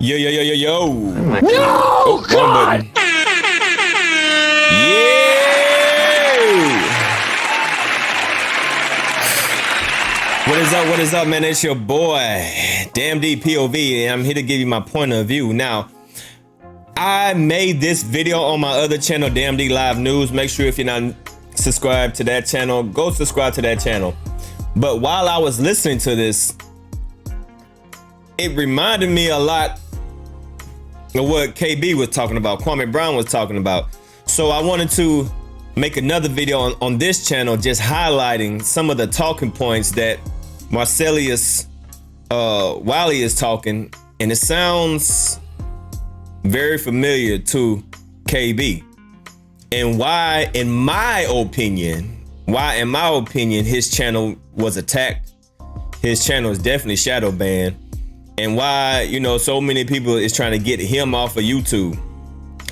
Yo, yo, yo, yo, yo. Oh my God. No, God. Yeah. What is up, man? It's your boy, Damn D POV, and I'm here to give you my point of view. Now, I made this video on my other channel, Damn D Live News. Make sure if you're not subscribed to that channel, go subscribe to that channel. But while I was listening to this, it reminded me a lot of what KB was talking about, Kwame Brown was talking about. So I wanted to make another video on this channel just highlighting some of the talking points that Marcellus Wiley is talking, and it sounds very familiar to KB. And why, in my opinion, his channel was attacked. His channel is definitely shadow banned. And why, so many people is trying to get him off of YouTube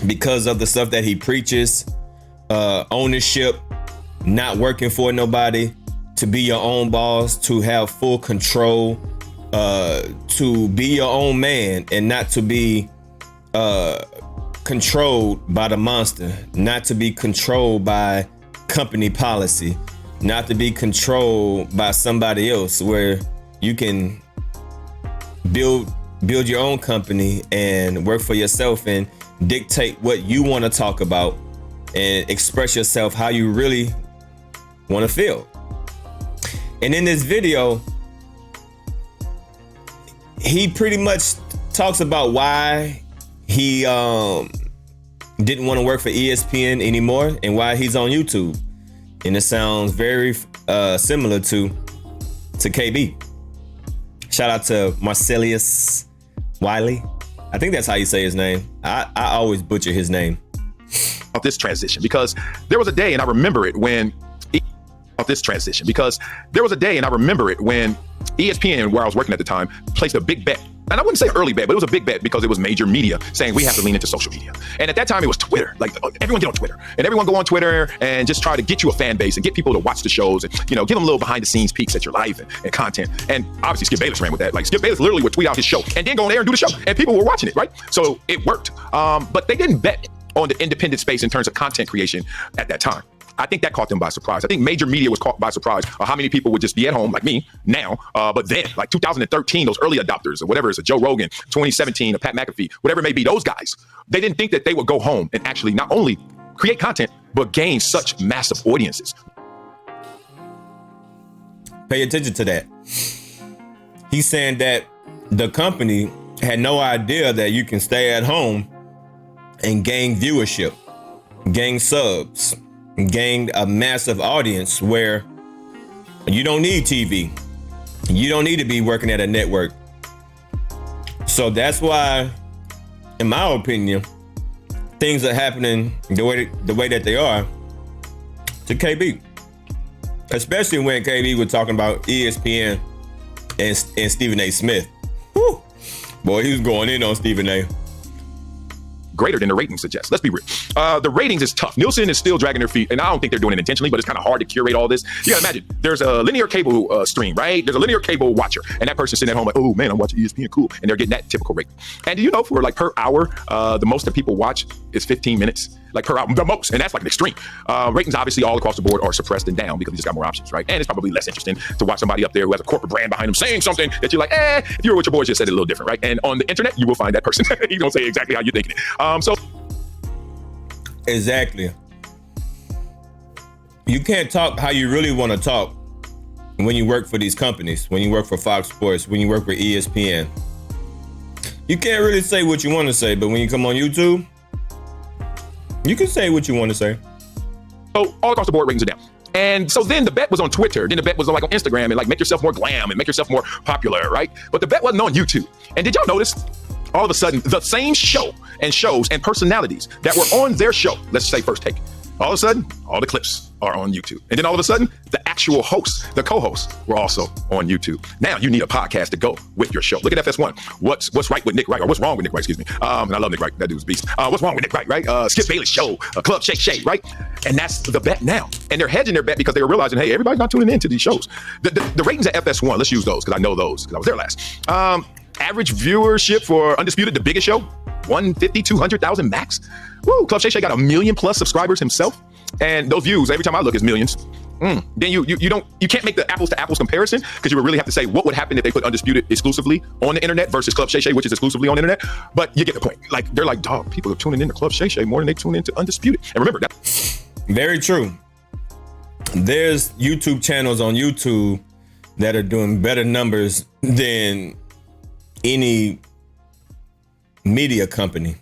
because of the stuff that he preaches, ownership, not working for nobody, to be your own boss, to have full control, to be your own man and not to be controlled by the monster, not to be controlled by company policy, not to be controlled by somebody else, where you can build your own company and work for yourself and dictate what you want to talk about and express yourself how you really want to feel. And in this video, he pretty much talks about why he didn't want to work for ESPN anymore and why he's on YouTube. And it sounds very similar to KB. Shout out to Marcellus Wiley. I think that's how you say his name. I always butcher his name. Of this transition, because there was a day, and I remember it when ESPN, where I was working at the time, placed a big bet. And I wouldn't say early bet, but it was a big bet because it was major media saying we have to lean into social media. And at that time, it was Twitter. Like, everyone get on Twitter. And everyone go on Twitter and just try to get you a fan base and get people to watch the shows and, give them little behind the scenes peeks at your life and content. And obviously, Skip Bayless ran with that. Like, Skip Bayless literally would tweet out his show and then go on there and do the show. And people were watching it, right? So it worked. But they didn't bet on the independent space in terms of content creation at that time. I think that caught them by surprise. I think major media was caught by surprise of how many people would just be at home like me now. But then, like 2013, those early adopters or whatever, it's a Joe Rogan, 2017, a Pat McAfee, whatever it may be, those guys, they didn't think that they would go home and actually not only create content, but gain such massive audiences. Pay attention to that. He's saying that the company had no idea that you can stay at home and gain viewership, gain subs, gain a massive audience where you don't need TV. You don't need to be working at a network. So that's why, in my opinion, things are happening the way that they are to KB. Especially when KB was talking about ESPN and Stephen A. Smith. Whew. Boy, he was going in on Stephen A. Greater than the ratings suggest. Let's be real. The ratings is tough. Nielsen is still dragging their feet, and I don't think they're doing it intentionally, but it's kind of hard to curate all this. You gotta imagine, there's a linear cable stream, right? There's a linear cable watcher, and that person sitting at home like, oh man, I'm watching ESPN, cool. And they're getting that typical rate. And do you know, for like per hour, the most that people watch is 15 minutes, like per hour, the most, and that's like an extreme. Ratings obviously all across the board are suppressed and down because you just got more options, right? And it's probably less interesting to watch somebody up there who has a corporate brand behind them saying something that you're like, if you were with your boys, just said it a little different, right? And on the internet, you will find that person. He's gonna say exactly how you're thinking it. Exactly. You can't talk how you really want to talk when you work for these companies, when you work for Fox Sports, when you work for ESPN. You can't really say what you want to say, but when you come on YouTube, you can say what you want to say. So all across the board, ratings are down. And so then the bet was on Twitter. Then the bet was like on Instagram and like make yourself more glam and make yourself more popular, right? But the bet wasn't on YouTube. And did y'all notice all of a sudden the same show and shows and personalities that were on their show, let's say First Take, all of a sudden, all the clips are on YouTube. And then all of a sudden, the actual hosts, the co-hosts, were also on YouTube. Now you need a podcast to go with your show. Look at FS1. What's right with Nick Wright? Or what's wrong with Nick Wright, excuse me. And I love Nick Wright. That dude's a beast. What's wrong with Nick Wright, right? Skip Bayless show, Club Shake Shake, right? And that's the bet now. And they're hedging their bet because they were realizing, hey, everybody's not tuning in to these shows. The ratings at FS1, let's use those because I know those because I was there last. Average viewership for Undisputed, the biggest show, 150, 200,000 max. Woo, Club Shay Shay got 1 million plus subscribers himself. And those views, every time I look, is millions. Then you can't make the apples to apples comparison, because you would really have to say what would happen if they put Undisputed exclusively on the internet versus Club Shay Shay, which is exclusively on the internet. But you get the point. Like, they're like, dog, people are tuning into Club Shay Shay more than they tune into Undisputed. And remember that. Very true. There's YouTube channels on YouTube that are doing better numbers than any media company.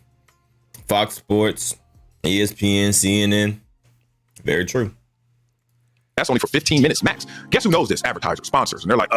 Fox Sports, ESPN, CNN. Very true. That's only for 15 minutes max. Guess who knows this? Advertisers, sponsors. And they're like,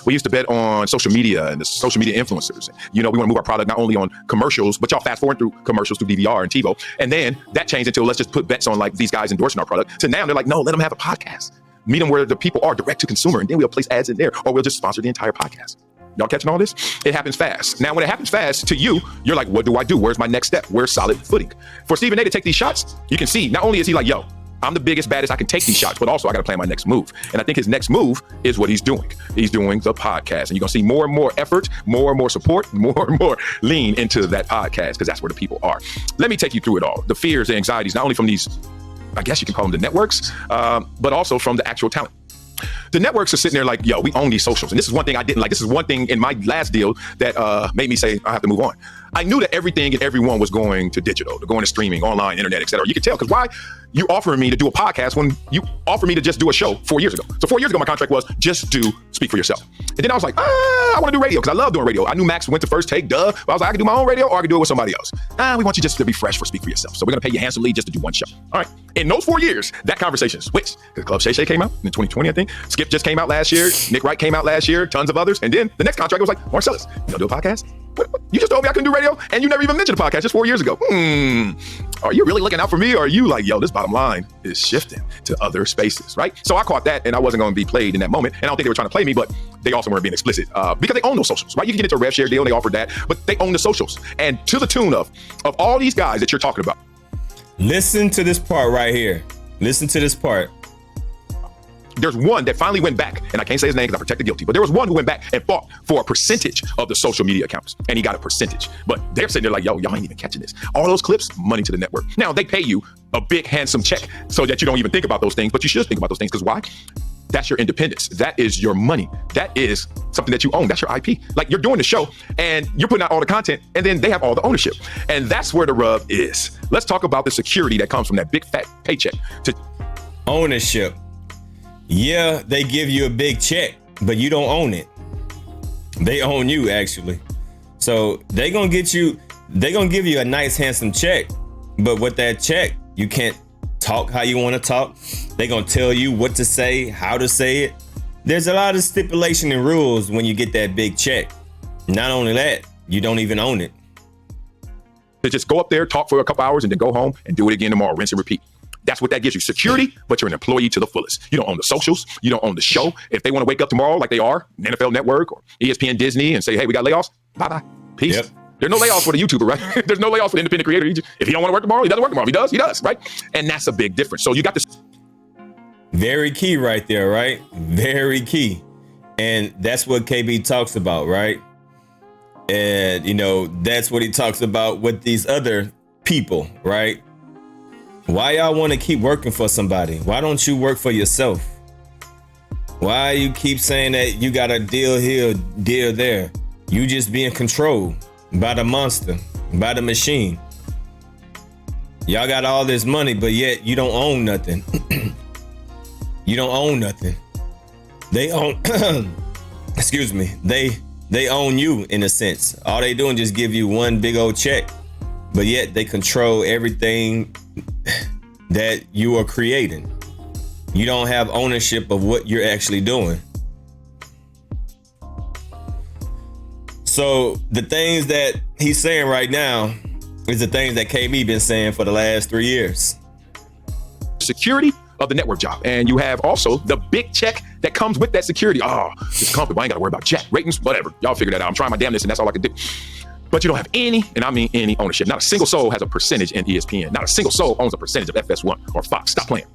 we used to bet on social media and the social media influencers. You know, we want to move our product not only on commercials, but y'all fast forward through commercials through DVR and TiVo. And then that changed into, let's just put bets on like these guys endorsing our product. So now they're like, no, let them have a podcast. Meet them where the people are, direct to consumer. And then we'll place ads in there, or we'll just sponsor the entire podcast. Y'all catching all this? It happens fast. Now, when it happens fast to you, you're like, what do I do? Where's my next step? Where's solid footing? For Stephen A to take these shots, you can see, not only is he like, yo, I'm the biggest, baddest, I can take these shots, but also I got to plan my next move. And I think his next move is what he's doing. He's doing the podcast. And you're going to see more and more effort, more and more support, more and more lean into that podcast, because that's where the people are. Let me take you through it all. The fears, the anxieties, not only from these, I guess you can call them the networks, but also from the actual talent. The networks are sitting there like, yo, we own these socials. And this is one thing I didn't like. This is one thing in my last deal that made me say I have to move on. I knew that everything and everyone was going to digital, to going to streaming, online, internet, et cetera. You could tell, because why you offering me to do a podcast when you offered me to just do a show 4 years ago? So 4 years ago, my contract was just speak for yourself. And then I was like, I want to do radio, because I love doing radio. I knew Max went to First Take, duh. But I was like, I can do my own radio, or I can do it with somebody else. We want you just to be fresh for Speak for Yourself. So we're going to pay you handsomely just to do one show. All right. In those 4 years, that conversation switched. Because Club Shay Shay came out in 2020, I think. Skip just came out last year. Nick Wright came out last year. Tons of others. And then the next contract was like, Marcellus, you gonna do a podcast? What? You just told me I couldn't do radio, and you never even mentioned a podcast just 4 years ago. Are you really looking out for me, or are you like, yo, this bottom line is shifting to other spaces, right? So I caught that, and I wasn't going to be played in that moment. And I don't think they were trying to play me, but they also weren't being explicit because they own those socials, right? You can get into a rev share deal, and they offered that, but they own the socials. And to the tune of all these guys that you're talking about. Listen to this part right here. Listen to this part. There's one that finally went back, and I can't say his name because I protect the guilty, but there was one who went back and fought for a percentage of the social media accounts, and he got a percentage. But they're sitting there like, yo, y'all ain't even catching this. All those clips, money to the network. Now, they pay you a big, handsome check so that you don't even think about those things, but you should think about those things, because why? That's your independence. That is your money. That is something that you own. That's your IP. Like, you're doing the show, and you're putting out all the content, and then they have all the ownership. And that's where the rub is. Let's talk about the security that comes from that big, fat paycheck. Ownership. Yeah, they give you a big check, but you don't own it. They own you, actually. So they're going to give you a nice, handsome check. But with that check, you can't talk how you want to talk. They're going to tell you what to say, how to say it. There's a lot of stipulation and rules when you get that big check. Not only that, you don't even own it. To just go up there, talk for a couple hours, and then go home and do it again tomorrow, rinse and repeat. That's what that gives you. Security, but you're an employee to the fullest. You don't own the socials. You don't own the show. If they want to wake up tomorrow like they are, NFL Network or ESPN Disney, and say, hey, we got layoffs, bye-bye. Peace. Yep. There's no layoffs for the YouTuber, right? There's no layoffs for the independent creator. If he don't want to work tomorrow, he doesn't work tomorrow. If he does, right? And that's a big difference. So you got this. Very key right there, right? Very key. And that's what KB talks about, right? And, you know, that's what he talks about with these other people, right? Why y'all want to keep working for somebody? Why don't you work for yourself? Why you keep saying that you got a deal here, deal there? You just being controlled by the monster, by the machine. Y'all got all this money, but yet you don't own nothing. You don't own nothing. They own, excuse me, they own you in a sense. All they doing just give you one big old check, but yet they control everything that you are creating. You don't have ownership of what you're actually doing. So the things that he's saying right now is the things that KB been saying for the last 3 years. Security of the network job. And you have also the big check that comes with that security. Oh, it's comfortable. I ain't got to worry about check ratings, whatever. Y'all figure that out. I'm trying my damnness, and that's all I can do. But you don't have any, and I mean any, ownership. Not a single soul has a percentage in ESPN. Not a single soul owns a percentage of FS1 or Fox. Stop playing.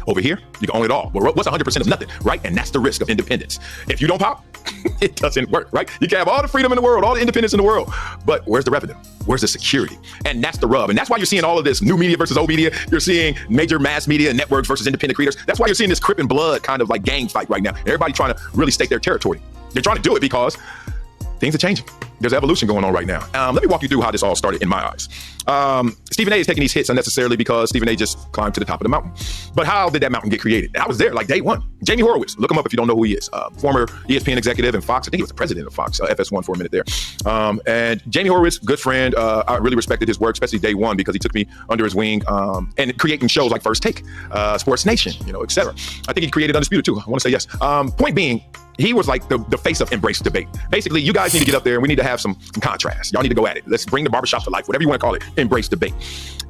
Over here, you can own it all. Well, what's 100% of nothing, right? And that's the risk of independence. If you don't pop, it doesn't work, right? You can have all the freedom in the world, all the independence in the world, but where's the revenue? Where's the security? And that's the rub. And that's why you're seeing all of this new media versus old media. You're seeing major mass media networks versus independent creators. That's why you're seeing this Crip and Blood kind of like gang fight right now. Everybody trying to really stake their territory. They're trying to do it because things are changing. There's evolution going on right now. Let me walk you through how this all started in my eyes. Stephen A is taking these hits unnecessarily because Stephen A just climbed to the top of the mountain. But how did that mountain get created? I was there like day one. Jamie Horowitz, look him up if you don't know who he is. Former ESPN executive and Fox. I think he was the president of Fox, FS1 for a minute there. And Jamie Horowitz, good friend. I really respected his work, especially day one, because he took me under his wing and creating shows like First Take, Sports Nation, et cetera. I think he created Undisputed too. I want to say yes. Point being, he was like the face of Embrace Debate. Basically, you guys need to get up there and we need to have some contrast. Y'all need to go at it. Let's bring the barbershop to life, whatever you want to call it, Embrace Debate.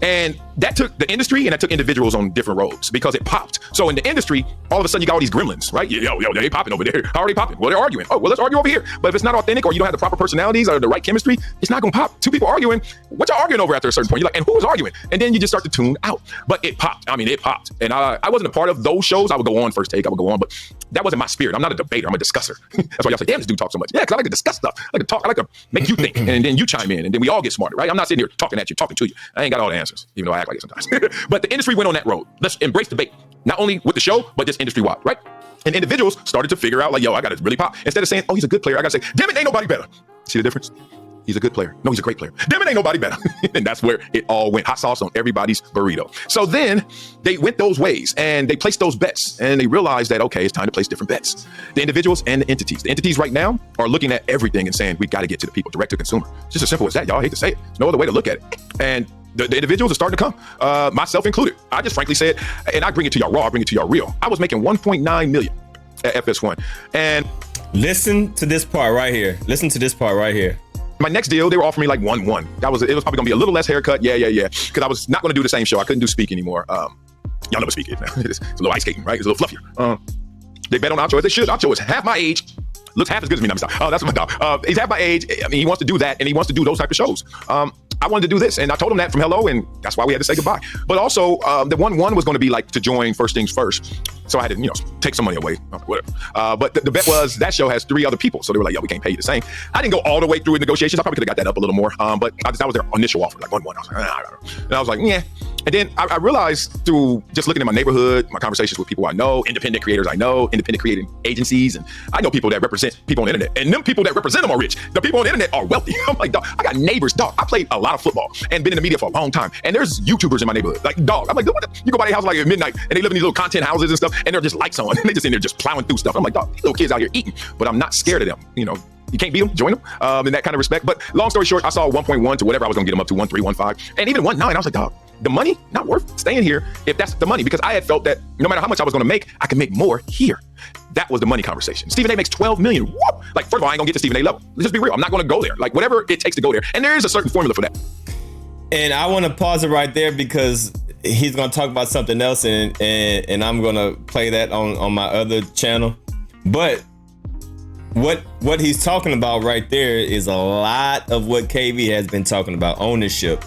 And that took the industry and that took individuals on different roads because it popped. So in the industry, all of a sudden you got all these gremlins, right? Yo, they popping over there. How are they popping? Well, they're arguing. Oh, well, let's argue over here. But if it's not authentic or you don't have the proper personalities or the right chemistry, it's not going to pop. Two people arguing. What y'all arguing over after a certain point? You're like, and who was arguing? And then you just start to tune out. But it popped. I mean, it popped. And I wasn't a part of those shows. I would go on First Take. I would go on, but that wasn't my spirit. I'm not a debater. I'm a discusser. That's why y'all say, damn, this dude talks so much. Yeah, because I like to discuss stuff. I like to talk. I like to make you think. And then you chime in. And then we all get smarter, right? I'm not sitting here talking at you, talking to you. I ain't got all the answers, even though I act like it sometimes. But the industry went on that road. Let's embrace debate. Not only with the show, but just industry-wide, right? And individuals started to figure out, like, yo, I got to really pop. Instead of saying, oh, he's a good player, I got to say, damn it, ain't nobody better. See the difference? He's a good player. No, he's a great player. Damn it, ain't nobody better. And that's where it all went. Hot sauce on everybody's burrito. So then they went those ways and they placed those bets and they realized that, okay, it's time to place different bets. The individuals and the entities. The entities right now are looking at everything and saying, we got to get to the people, direct to consumer. It's just as simple as that, y'all. I hate to say it. There's no other way to look at it. And the individuals are starting to come, myself included. I just frankly said, and I bring it to y'all raw, I bring it to y'all real. I was making 1.9 million at FS1. And listen to this part right here. Listen to this part right here. My next deal, they were offering me like 1.1. It was probably gonna be a little less haircut. Yeah. Because I was not gonna do the same show. I couldn't do Speak anymore. Y'all know what Speak is now. It's a little ice skating, right? It's a little fluffier. They bet on Ocho as they should. Ocho is half my age. Looks half as good as me. No, I'm that's my dog. He's half my age. I mean, he wants to do that and he wants to do those type of shows. I wanted to do this and I told him that from hello and that's why we had to say goodbye. But also the 1.1 was going to be like to join First Things First. So I had to, take some money away, whatever. But the bet was that show has 3 other people. So they were like, yo, we can't pay you the same. I didn't go all the way through in negotiations. I probably could have got that up a little more. But that was their initial offer, like 1.1. I was like, and I was like, yeah. And then I realized through just looking at my neighborhood, my conversations with people I know, independent creators I know, independent creating agencies, and I know people that represent people on the internet. And them people that represent them are rich. The people on the internet are wealthy. I'm like, dog, I got neighbors, dog. I played a lot of football and been in the media for a long time. And there's YouTubers in my neighborhood. Like, dog, I'm like, you go by their house like at midnight and they live in these little content houses and stuff and they're just lights on and they just in there just plowing through stuff. I'm like, dog, these little kids out here eating, but I'm not scared of them, You can't beat them, join them in that kind of respect. But long story short, I saw 1.1 to whatever I was gonna get them up to, 1.3, 1.5, and even 1.9. I was like, dog, the money not worth staying here if that's the money, because I had felt that no matter how much I was gonna make, I could make more here. That was the money conversation. Stephen A makes 12 million. Whoop! Like, first of all, I ain't gonna get to Stephen A level. Let's just be real. I'm not gonna go there. Like, whatever it takes to go there. And there is a certain formula for that. And I want to pause it right there because he's gonna talk about something else, and I'm gonna play that on my other channel. But what he's talking about right there is a lot of what KV has been talking about: ownership,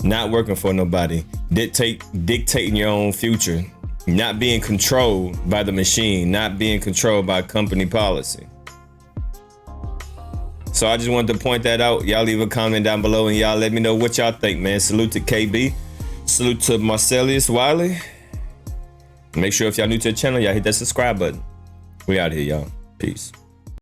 not working for nobody, dictating your own future, not being controlled by the machine, not being controlled by company policy. So I just wanted to point that out. Y'all leave a comment down below and y'all let me know what y'all think, man. Salute to KB. Salute to Marcellus, Wiley. Make sure if y'all new to the channel, y'all hit that subscribe button. We out here, y'all. Peace.